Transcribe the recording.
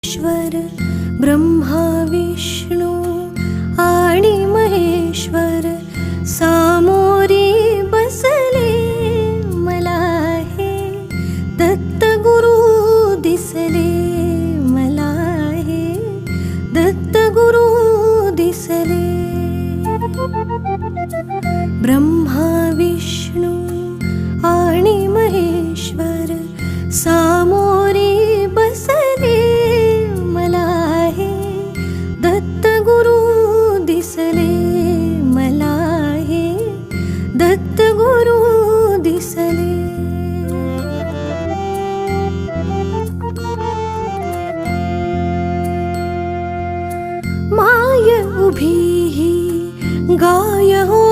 ईश्वर ब्रह्मा विष्णू आणि महेश्वर सामोरी बसले मला हे दत्तगुरु दिसले मला हे दत्तगुरु दिसले ब्रह्मा विष्णू आणि महेश्वर सामोरी बसले मला हे दत्तगुरु दिसले मला हे दत्तगुरु दिसले माय उभी ही गाय हो